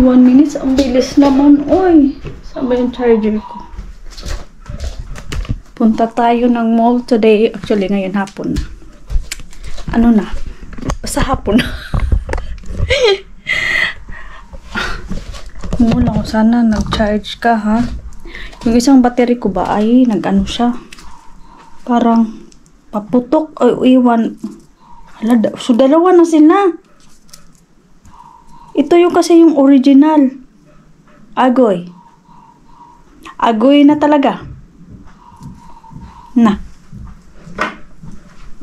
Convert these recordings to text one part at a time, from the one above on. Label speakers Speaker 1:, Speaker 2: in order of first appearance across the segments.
Speaker 1: 21 minutes. Ang bilis naman. Uy, saan ba yung charger ko? Punta tayo ng mall today. Actually, ngayon hapon na. Ano na? Sa hapon na. Mula ko sana nag-charge ka, ha? Yung isang battery ko ba ay nag-ano siya? Parang paputok. Ay, iwan. Hala, so dalawa na sila. Ito yung kasi yung original. Agoy. Agoy na talaga. Na.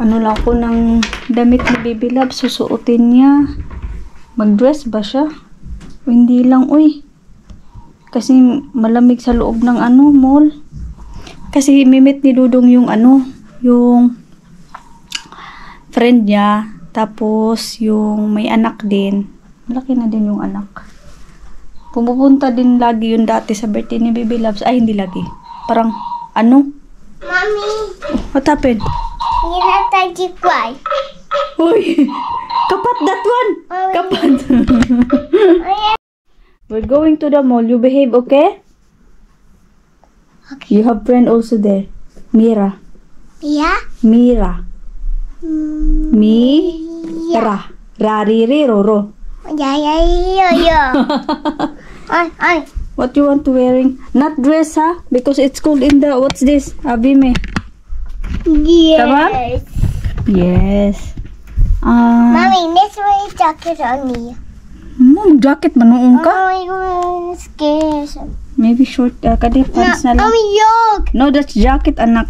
Speaker 1: Ano lang ko ng damit ni Baby Love. Susuotin niya. Mag-dress ba siya? O hindi lang, uy. Kasi malamig sa loob ng ano, mall. Kasi mimit ni Dudong yung ano, yung friend niya. Tapos yung may anak din. Malaki na din yung anak. Pumupunta din lagi yun dati sa birthday ni Baby Loves. Ay, hindi lagi. Parang, ano?
Speaker 2: Mommy.
Speaker 1: What happened?
Speaker 2: Cry.
Speaker 1: Uy! Kapat that one!
Speaker 2: Mommy.
Speaker 1: Kapat! We're going to the mall. You behave, okay?
Speaker 2: Okay.
Speaker 1: You have friend also there. Mira.
Speaker 2: Yeah?
Speaker 1: Mira.
Speaker 2: Mm,
Speaker 1: Mira. Rariri, roro.
Speaker 2: yeah. Ay.
Speaker 1: What you want to wearing? Not dress, ha? Because it's cold in the... What's this? Abime.
Speaker 2: Yes.
Speaker 1: Tama? Yes.
Speaker 2: Mommy, let's wear a jacket on me.
Speaker 1: Jacket manuong ka?
Speaker 2: Oh, I'm scared.
Speaker 1: Maybe short, kadi pants na lang.
Speaker 2: Mommy, look.
Speaker 1: No, that's jacket, anak.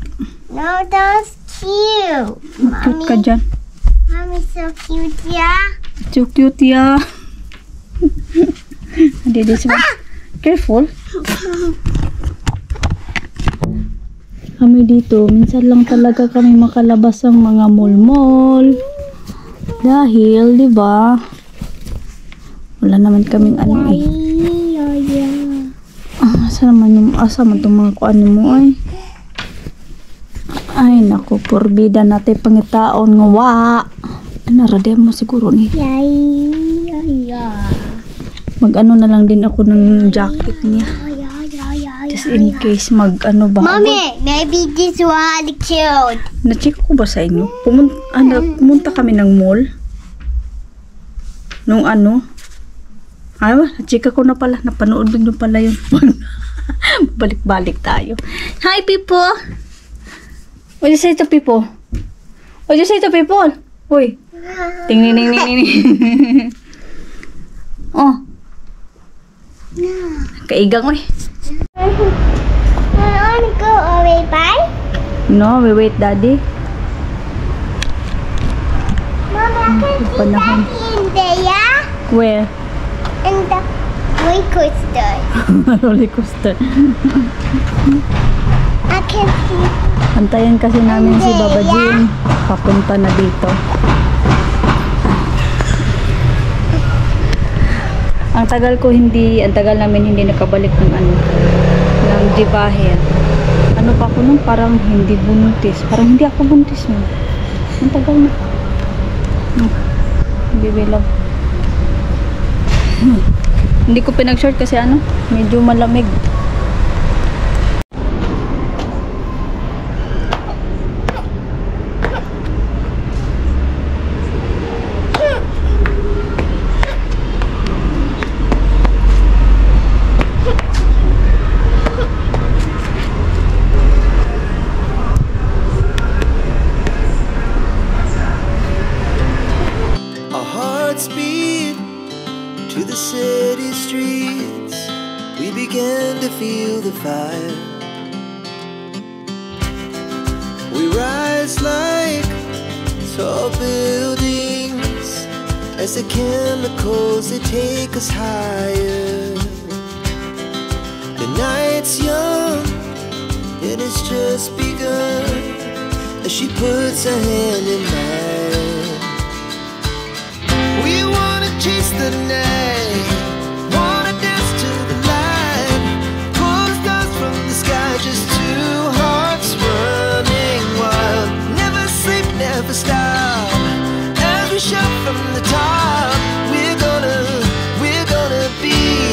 Speaker 2: No, that's cute.
Speaker 1: Cute ka dyan.
Speaker 2: Mommy, so cute, yeah?
Speaker 1: So cute, yeah. Hindi, this one. Careful. Kami dito, minsan lang talaga kami makalabas ng mga mall-mall. Dahil, di ba? Wala naman kaming ano eh. Asa man itong mga kuan mo ay. Ay, naku, porbida natin pangitaon nga wa. Ano, radya mo siguro ni. Mag-ano na lang din ako ng jacket niya. Just in case mag-ano ba.
Speaker 2: Mommy, maybe this one cute.
Speaker 1: Na-check ko ba sa inyo? Pumunta kami ng mall. Nung ano. Ay, na-check ko na pala. Napanood din pala yun. Balik-balik tayo. Hi, people! What you say to people? What you say to people? Uy. Ting-ning-ning-ning-ning. Oh. Kaigang, uy.
Speaker 2: I want to go away, bye.
Speaker 1: No, we wait, Daddy.
Speaker 2: Mama, I can see Daddy in there, yeah?
Speaker 1: Where?
Speaker 2: In the roller coaster.
Speaker 1: Roller coaster.
Speaker 2: I can see.
Speaker 1: Antayin kasi namin si Baba Jim. Papunta na dito. Ang tagal namin hindi nakabalik ng ng Dibaher. Ano pa ako nun? Parang hindi buntis. Parang hindi ako buntis mo. Ang tagal na. Baby Love. Hindi ko pinag-short kasi medyo malamig.
Speaker 3: To the city streets, we began to feel the fire. We rise like tall buildings as the chemicals, they take us higher. The night's young and it's just begun as she puts her hand in mine. We wanna chase the night, wanna dance to the light, pull the stars from the sky, just two hearts running wild. Never sleep, never stop, as we shout from the top. We're gonna be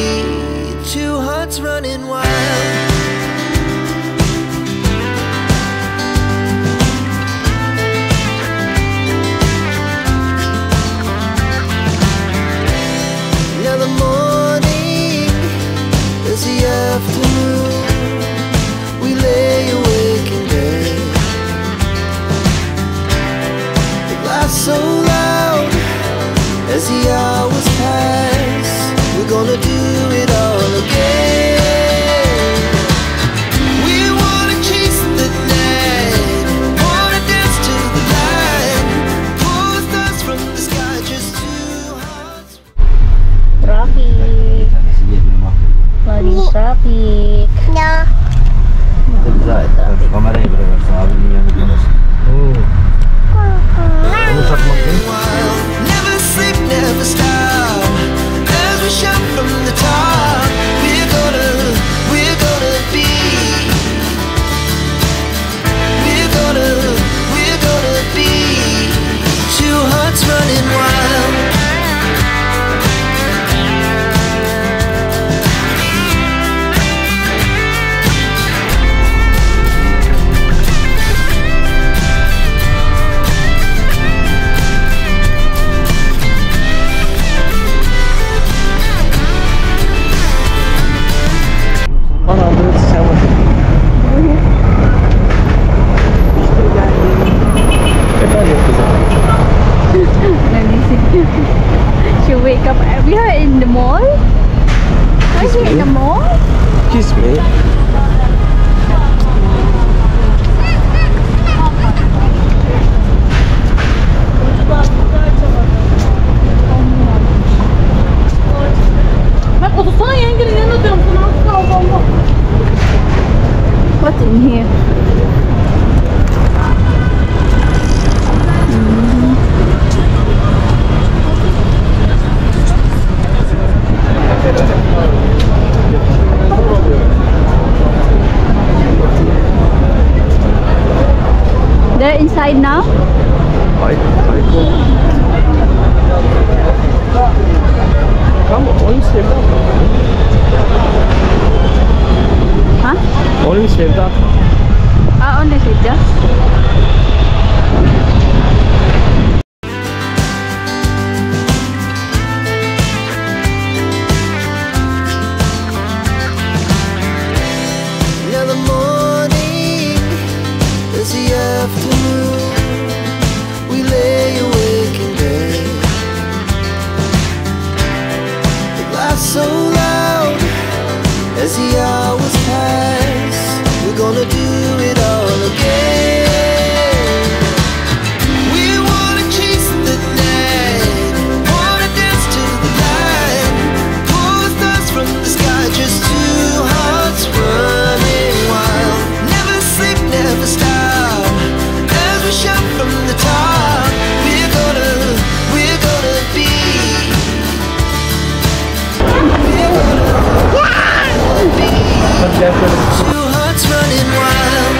Speaker 3: gonna do it all again. We wanna chase the night, wanna dance to the light, pull the stars from the sky, just two hearts.
Speaker 1: Traffic. Maling traffic.
Speaker 2: No.
Speaker 3: Never sleep, never stop. As we shout from the top, we're gonna be. We're gonna be. Two hearts running wild.
Speaker 1: She wake up. We are in the mall. Are you in the mall?
Speaker 4: Kiss me.
Speaker 1: What's in here? They're inside now?
Speaker 4: Come on, only step up.
Speaker 1: Huh?
Speaker 4: Only step up.
Speaker 1: Ah, on the side.
Speaker 3: Now the morning is the afternoon. We lay awake in bed. It laughs so loud as the hours pass. We're gonna do it all again. We wanna chase the night, wanna dance to the light, pull the stars from the sky, just two hearts running wild. Never sleep, never stop. As we shout from the top, we're gonna be. Two hearts running wild.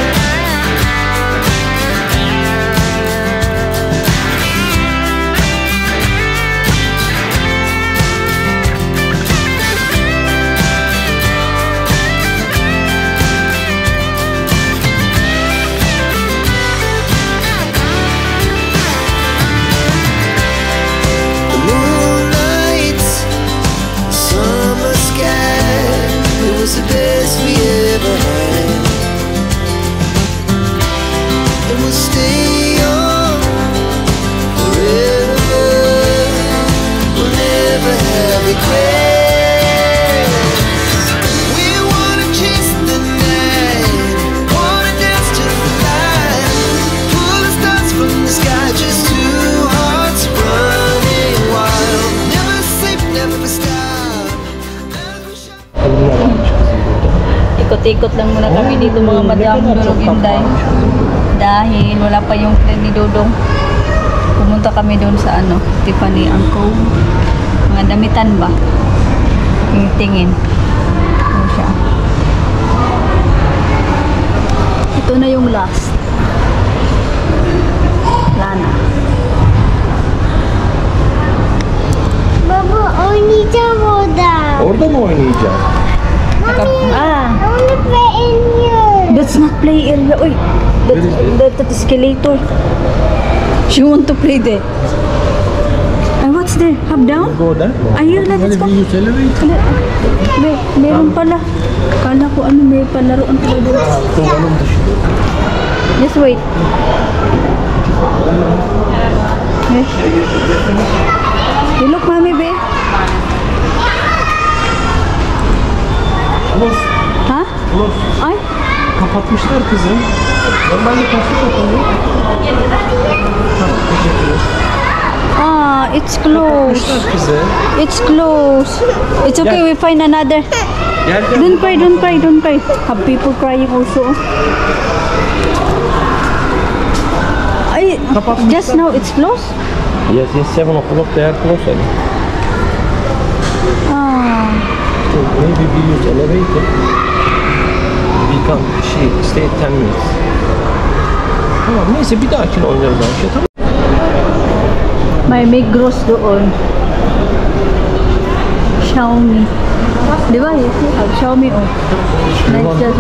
Speaker 3: The moonlight, summer sky, it was the best we ever had. And we'll stay on forever. We'll never have regrets. We wanna chase the night, wanna dance to the light, pull the stars from the sky, just two hearts running wild. Never sleep, never stop. As we shout.
Speaker 1: Ikot-ikot lang muna kami dito mga madam Durog Inday. Dahil wala pa yung friend ni Dodong. Pumunta kami doon sa Tiffany Angkong. Mga damitan ba? Tingin. Ano siya? Ito na yung last. Lana.
Speaker 2: Baba, oynayacağım orada.
Speaker 4: Orada mı oynayacağız?
Speaker 2: I want to play in here.
Speaker 1: That's not play area. Oy, that escalator. She want to play there. And what's there? Hop down?
Speaker 4: Go there.
Speaker 1: Ayun na, let's go.
Speaker 4: You celebrate.
Speaker 1: Meron pala. Kala ko may palaruan pala doon.
Speaker 4: Tumalong dışarı.
Speaker 1: Just wait. You look, mommy, babe.
Speaker 4: Close.
Speaker 1: Ha?
Speaker 4: Close.
Speaker 1: Ay,
Speaker 4: Kapatmışlar kızım. Normalde kaçta kapanıyor? Teşekkürler.
Speaker 1: it's close.
Speaker 4: Kapatmışlar kızı.
Speaker 1: It's close. It's okay, we find another.
Speaker 4: Gel gel.
Speaker 1: Don't cry, don't cry, don't cry. Have people crying also. Ay,
Speaker 4: Kapatmışlar.
Speaker 1: just now it's close?
Speaker 4: Yes, 7 o'clock they are close.
Speaker 1: Ah,
Speaker 4: Maybe we use elevator. We can stay 10 minutes. Tamam neyse bir dahakine oynarız Ayşe, tamam.
Speaker 1: may Migros doon. Xiaomi. Di ba? Yes, Xiaomi oh. Nice just.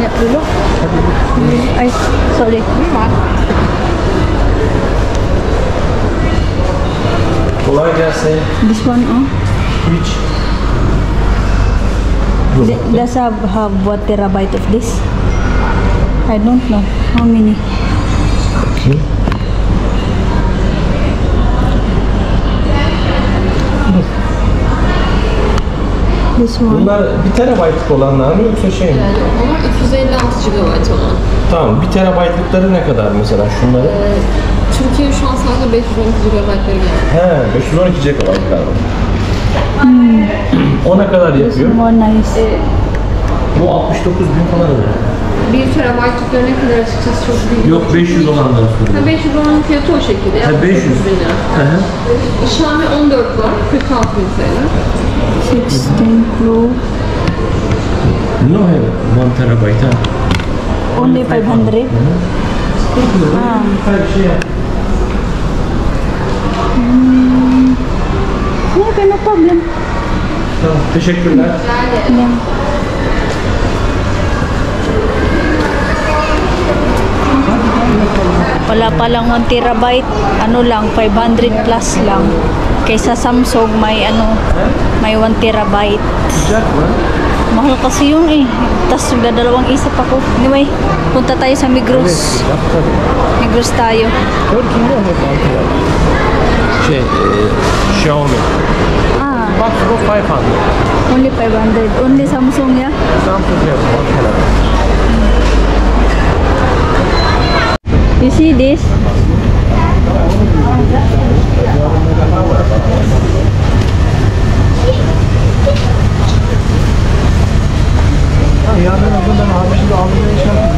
Speaker 1: Yeah, dulu. Ay, sorry.
Speaker 4: Kolay gelsin.
Speaker 1: This one oh.
Speaker 4: Which?
Speaker 1: Does have what terabyte of this? I don't know. How many?
Speaker 4: Okay.
Speaker 1: This one.
Speaker 4: Bunlar 1 terabaytlık olanlar mı yoksa şey mi?
Speaker 5: Onlar 256 GB olan.
Speaker 4: Tamam 1 terabaytlıkları ne kadar mesela şunları?
Speaker 5: Türkiye şu an sadece 512 GB'ları geliyor.
Speaker 4: He 512 gigabaytlar var. O ne kadar
Speaker 1: This
Speaker 4: yapıyor?
Speaker 1: one nice.
Speaker 4: Bu 69 bin falan oluyor.
Speaker 5: 1 TB ne kadar açıkçası çok büyük.
Speaker 4: Yok 500 olandan
Speaker 5: Ha,
Speaker 4: soruyorum.
Speaker 5: 500 olanın fiyatı o şekilde.
Speaker 4: Ha 500.
Speaker 5: 69 bin lira.
Speaker 4: Hı hı.
Speaker 5: Xiaomi 14 var. 46 bin TL.
Speaker 1: 16 Pro.
Speaker 4: No have 1 terabyte ha.
Speaker 1: Only 500.
Speaker 4: Her şey yap.
Speaker 1: Okay, no problem.
Speaker 4: Tamam teşekkürler.
Speaker 1: Yeah. Wala pa lang 1 terabyte, ano lang, 500 plus lang. Kaysa Samsung may may 1 terabyte.
Speaker 4: Sıcak mı?
Speaker 1: Mahal kasi yun eh. Tapos dalawang isip ako. Anyway, punta tayo sa Migros.
Speaker 4: Yap tabii.
Speaker 1: Migros tayo.
Speaker 4: Türkiye'de hep 1 terabyte. Xiaomi.
Speaker 1: Ah,
Speaker 4: Bak bu 500.
Speaker 1: only 500. Only Samsung ya?
Speaker 4: Samsung have 1 terabyte.
Speaker 1: You see this?
Speaker 4: Yarın öbürden abi şimdi almaya iş yapayım.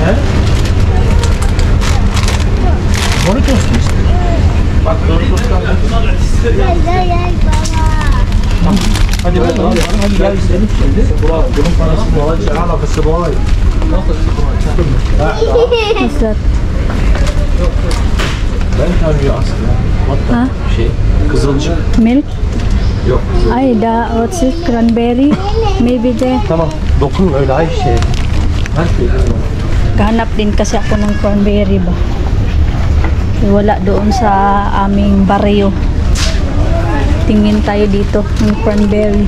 Speaker 4: He? Doritos mu istiyorsun? Bak Doritos'tan. Hadi ben abi. Hadi gel istedim şimdi. Bunun parasını alacağım. Alakası var.
Speaker 1: What's that?
Speaker 4: Ben tanıyor aslında. Hatta
Speaker 1: Ha?
Speaker 4: şey kızılcık.
Speaker 1: Milk?
Speaker 4: Yok.
Speaker 1: Ay, what's it? Cranberry? Maybe there.
Speaker 4: Tamam. Dokun öyle ay şey. Her şey.
Speaker 1: Kahanap din kasi ako ng cranberry ba. Wala doon sa aming barrio. Tingin tayo dito ng cranberry.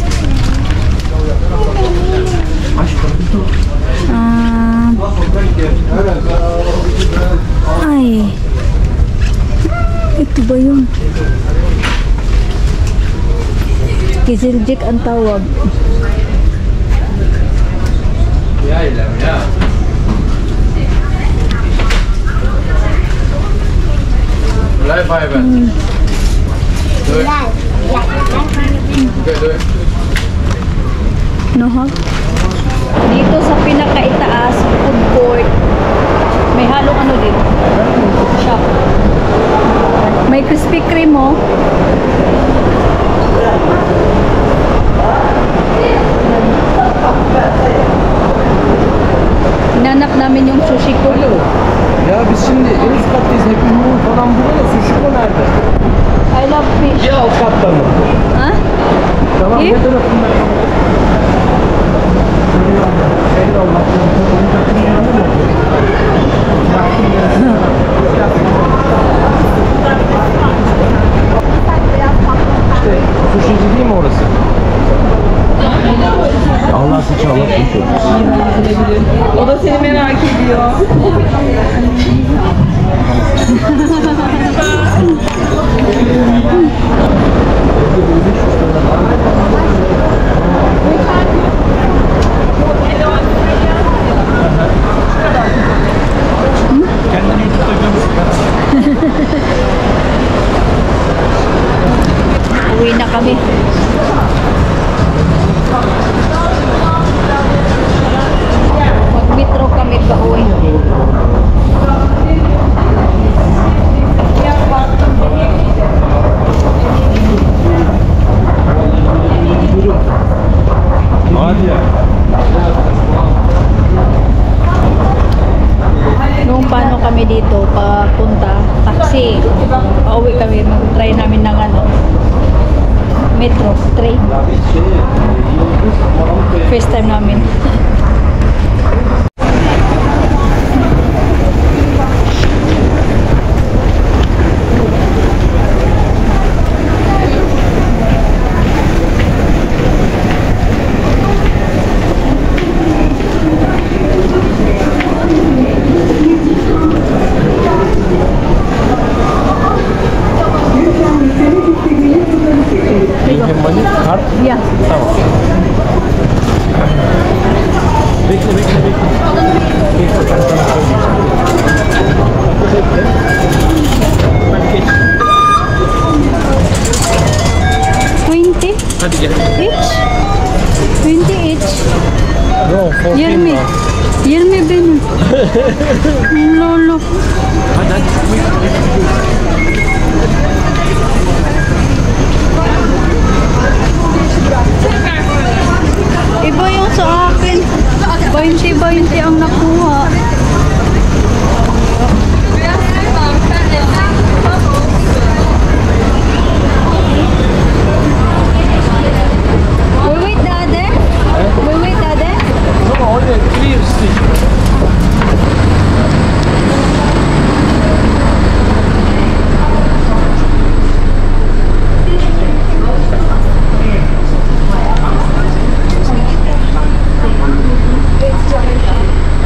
Speaker 1: Ay. Ito ba yun? Kisiljik ang tawag. No, ha? Dito sa pinakaitaas, food court, may halong ano din. Shop. May Krispy Kreme mo. Hinanap namin yung sushi ko.
Speaker 4: Ya biz şimdi en üst kattayız. Hep ünlü falan burada da sushi ko nerede?
Speaker 1: I love fish.
Speaker 4: Bir alt katta mı?
Speaker 1: Ha?
Speaker 4: Tamam
Speaker 1: İyi.
Speaker 4: ne tarafında? Eyvallah. İşte sushici değil mi orası? Allah sıçı Allah sıçı.
Speaker 5: O da seni merak ediyor.
Speaker 4: Kendini tutacağım sigara.
Speaker 1: Uwi na kami. Mag-metro kami pa uwi.
Speaker 4: Hadi ya.
Speaker 1: Nung paano kami dito papunta, taxi. Pauwi kami, mag-try namin ng ano, metro, train. First time namin.
Speaker 4: Payment money, card.
Speaker 1: Yeah.
Speaker 4: Tamam. Bekle. Bekle, ben sana söyleyeceğim. Bekle. Ben geç.
Speaker 1: 20
Speaker 4: Hadi gel.
Speaker 1: each? 20 each?
Speaker 4: No, 14
Speaker 1: 20.
Speaker 4: var.
Speaker 1: 20 benim. Lolo.
Speaker 4: Hadi.
Speaker 1: Iba yung sa akin. 20 ang nakuha. We wait dade? We wait dade?
Speaker 4: Ama orada clear stick.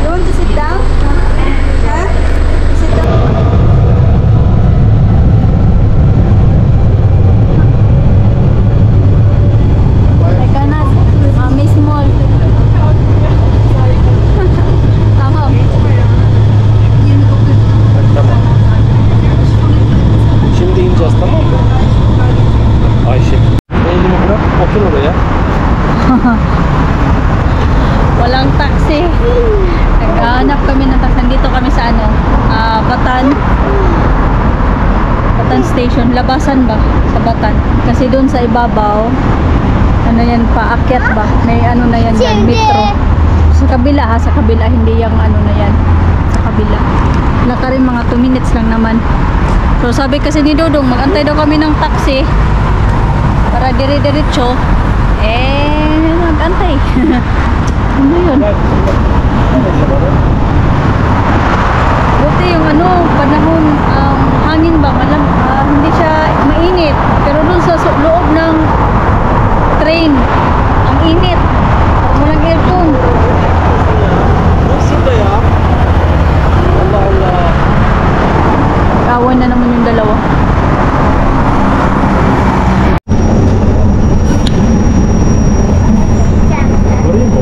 Speaker 1: You want to sit down? Huh? Sit down. I cannot. Miss Mall. Tamam.
Speaker 4: Tamam. Şimdi ineceğiz, tamam mı? Ayşe. Elimi bırak, otur oraya.
Speaker 1: Walang taxi. Naghahanap kami ng taxi. Nandito kami sa ano, Batan Station. Labasan ba? Sa Batan. Kasi doon sa ibabaw, ano yan, paakyat ba? May ano na yan, yan metro. Sa kabila ha, sa kabila. Hindi yung ano na yan. Sa kabila. Laka rin mga 2 minutes lang naman. So sabi kasi ni Dodong, magantay daw kami ng taxi para dire-diretso. Magantay. Ano yun? Buti yung ano, panahon, hangin ba? Hindi siya mainit. Pero dun sa loob ng train, ang init. Walang aircon.
Speaker 4: Nasıl da ya? Allah Allah.
Speaker 1: Kawan na naman yung dalawa.
Speaker 4: Orayı mı?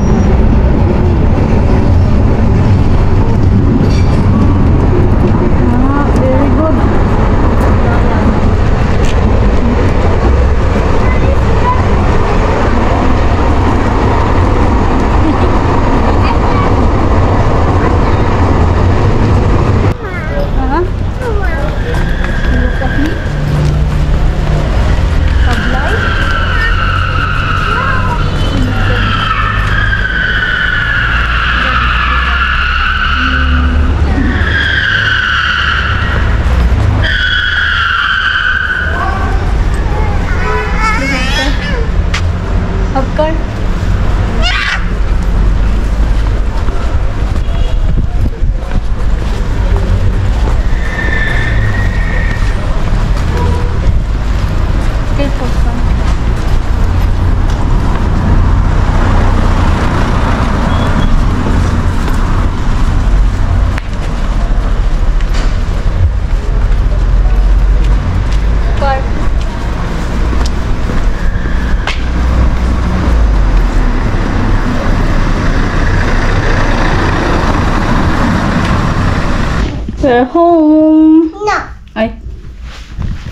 Speaker 1: We're home.
Speaker 2: No.
Speaker 1: Ay.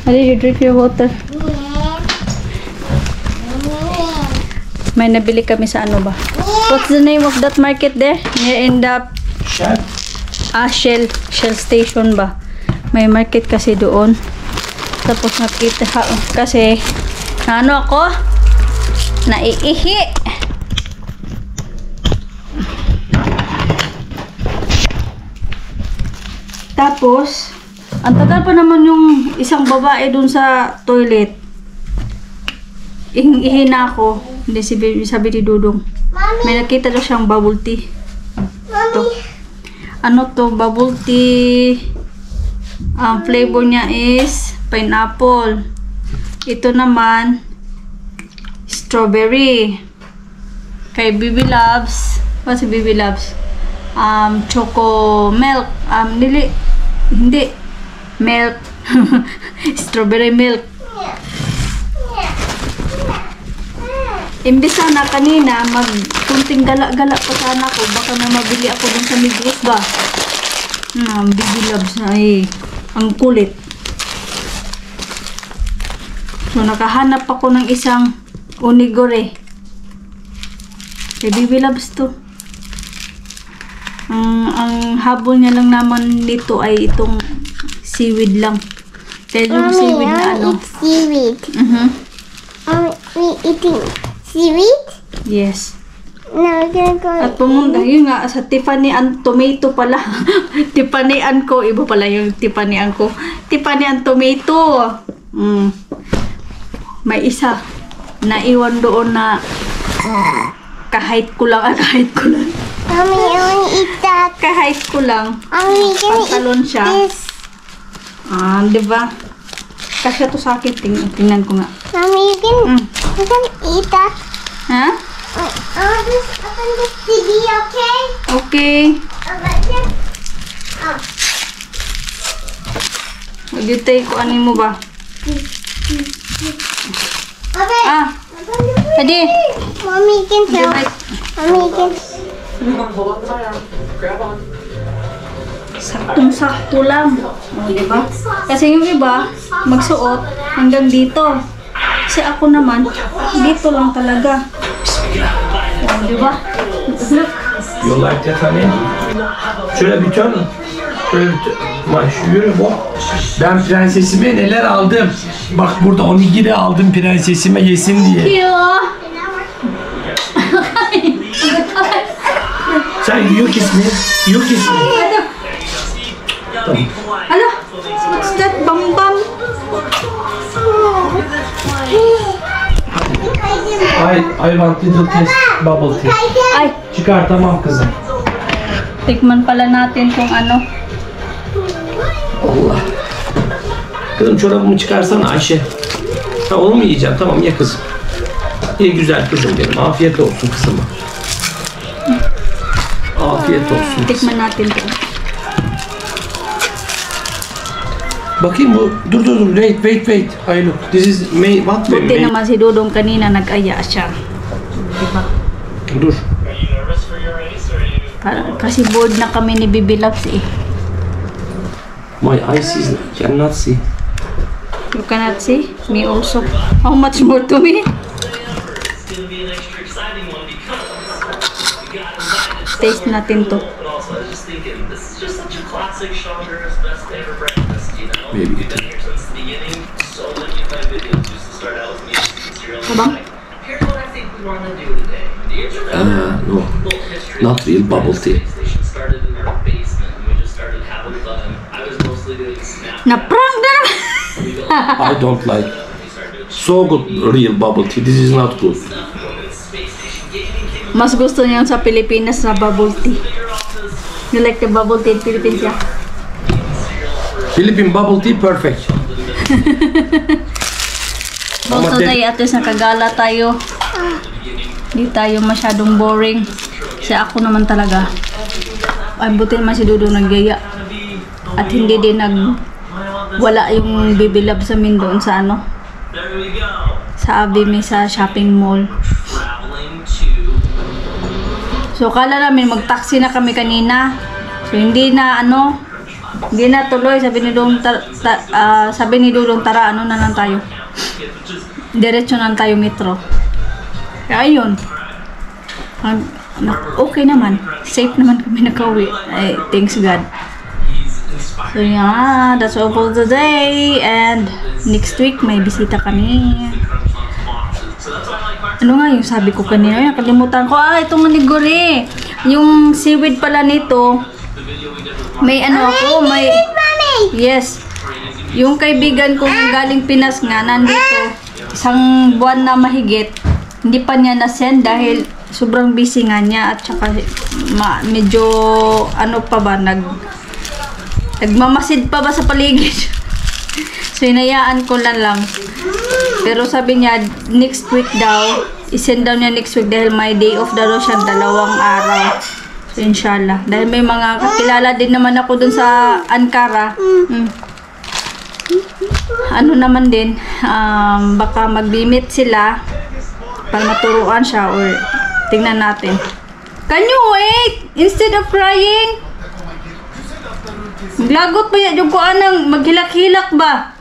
Speaker 1: How did you drink your water? May nabili kami sa ano ba? What's the name of that market there? Near in the
Speaker 4: Shell.
Speaker 1: Shell station ba? May market kasi doon. Tapos nakita kasi ano ako? Naiihi. Tapos ang tagal pa naman yung isang babae doon sa toilet. Ihi na ako. Hindi sabi ni Dudong. May nakita daw siyang bubble tea. To. Ano to? Bubble tea. Ang flavor niya is pineapple. Ito naman strawberry. Kay Bibi Loves. What's Bibi Loves? Choco milk. Hindi. Milk. Strawberry milk. Imbis sana kanina, kunting gala-gala pa sana ako. Baka may mabili ako dun sa Migros ba? Bibi Loves na ang kulit. So, nakahanap ako ng isang onigore. Kay Bibi Loves to. Ang habol niya lang naman dito ay itong seaweed lang. Dahil yung seaweed na ano.
Speaker 2: Seaweed. Are we eating seaweed?
Speaker 1: Yes.
Speaker 2: Now we're gonna go.
Speaker 1: At pumunta, yun nga, sa Tiffany and tomato pala. Tiffany and ko, iba pala yung Tiffany and ko. Tiffany and tomato. May isa. Naiwan doon na kahit ko lang.
Speaker 2: Mommy, I wanna eat that.
Speaker 1: Kahit ko lang.
Speaker 2: Mommy, gonna
Speaker 1: Pantalon
Speaker 2: eat
Speaker 1: siya.
Speaker 2: this.
Speaker 1: Diba? Kasya to sa akin. Tingnan ko nga.
Speaker 2: Mommy, you can eat that.
Speaker 1: Ha?
Speaker 2: Open this TV, okay?
Speaker 1: Okay.
Speaker 2: Okay.
Speaker 1: Mag-utay ko anin mo ba?
Speaker 2: Okay.
Speaker 1: Hadi.
Speaker 2: Mommy, you can tell.
Speaker 1: Ay,
Speaker 2: Mommy, you can.
Speaker 1: saktong-sakto lang. Diba? Kasi yung iba, magsuot hanggang dito. Kasi ako naman, dito lang talaga. Diba? Look.
Speaker 4: You like that honey? Şöyle bir dön. Şöyle bir Maş yürü bak. Ben prensesime neler aldım. Bak burada onigiri aldım prensesime yesin diye. Sen you kiss me. You kiss me. Tamam.
Speaker 1: Ala, what's that? Bam-bam.
Speaker 4: I want little taste bubble tea.
Speaker 1: Ay,
Speaker 4: Çıkar tamam kızım.
Speaker 1: tikman pala natin kung ano.
Speaker 4: Allah. Kızım çorabımı çıkarsana Ayşe. Ha onu mu yiyeceğim? Tamam ye kızım. Ye güzel kızım benim. Afiyet olsun kızıma. Afiyet olsun.
Speaker 1: Tikman natin to.
Speaker 4: Bakayım bu. Dur. Wait. Ay look. This is what
Speaker 1: Buti
Speaker 4: May.
Speaker 1: naman si Dudong kanina nag-aya siya. Diba?
Speaker 4: Dur.
Speaker 1: Kasi bored na kami ni Bibi Loves eh.
Speaker 4: My eyes is cannot see.
Speaker 1: You cannot see? Me also. How much more to me? Taste natin to.
Speaker 4: Maybe it.
Speaker 1: Kabang?
Speaker 4: No. Not real bubble tea.
Speaker 1: Na-prank na naman!
Speaker 4: I don't like. So good real bubble tea. This is not good.
Speaker 1: Mas gusto niya sa Pilipinas na bubble tea. You like the bubble tea in Philippines, yeah?
Speaker 4: Philippine bubble tea perfect.
Speaker 1: So today, at least nakagala tayo. Hindi tayo masyadong boring. Kasi ako naman talaga. Ay, buti naman si Dudong naggaya. At hindi din wala yung Bibi Loves sa doon sa ano. Sa Abime sa shopping mall. So kala namin mag-taxi na kami kanina. So hindi na Hindi na tuloy, sabi ni Dudong, sabi ni Dudong, tara, ano na lang tayo. Diretso na lang tayo metro. Kaya ayun. Okay naman. Safe naman kami nakauwi. Ay, thanks God. So yeah, that's all for today. And next week, may bisita kami. Ano nga yung sabi ko kanina? Nakalimutan ko. Itong maniguri. Yung seaweed pala nito, may ano ako, may... Yes. Yung kaibigan ko galing Pinas nga, nandito. Isang buwan na mahigit. Hindi pa niya na-send dahil sobrang busy nga niya. At saka medyo, ano pa ba, nagmamasid pa ba sa paligid? So, hinayaan ko na lang. Pero sabi niya, next week daw, isend daw niya next week dahil may day off daw siya, 2 araw. So, inshallah. Dahil may mga kakilala din naman ako dun sa Ankara. Ano naman din, baka mag-limit sila para maturuan siya or tingnan natin. Can you wait? Instead of crying? Maglagot ba yan yung kuanang maghilak-hilak ba?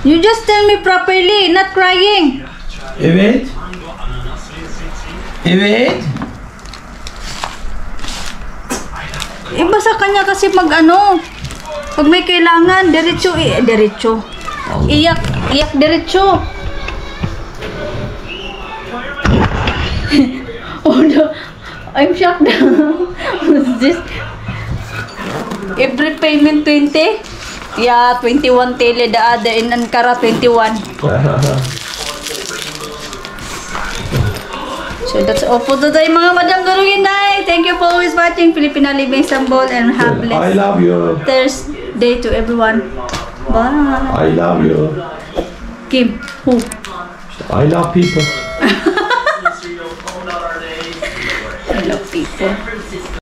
Speaker 1: You just tell me properly, not crying.
Speaker 4: Evet. Evet.
Speaker 1: Basta kanya kasi mag-ano. Pag may kailangan, diretso. Iyak diretso. Oh no. I'm shocked. What's this? Every payment 20? Yeah, 21 tele. The other in Ankara, 21. So that's all for today, mga Madam Durugin Day. Thank you for always watching Filipina Living Istanbul and have
Speaker 4: I
Speaker 1: blessed
Speaker 4: love you.
Speaker 1: Thursday to everyone. Bye.
Speaker 4: I love you.
Speaker 1: Kim, who?
Speaker 4: I love people.
Speaker 1: I love people.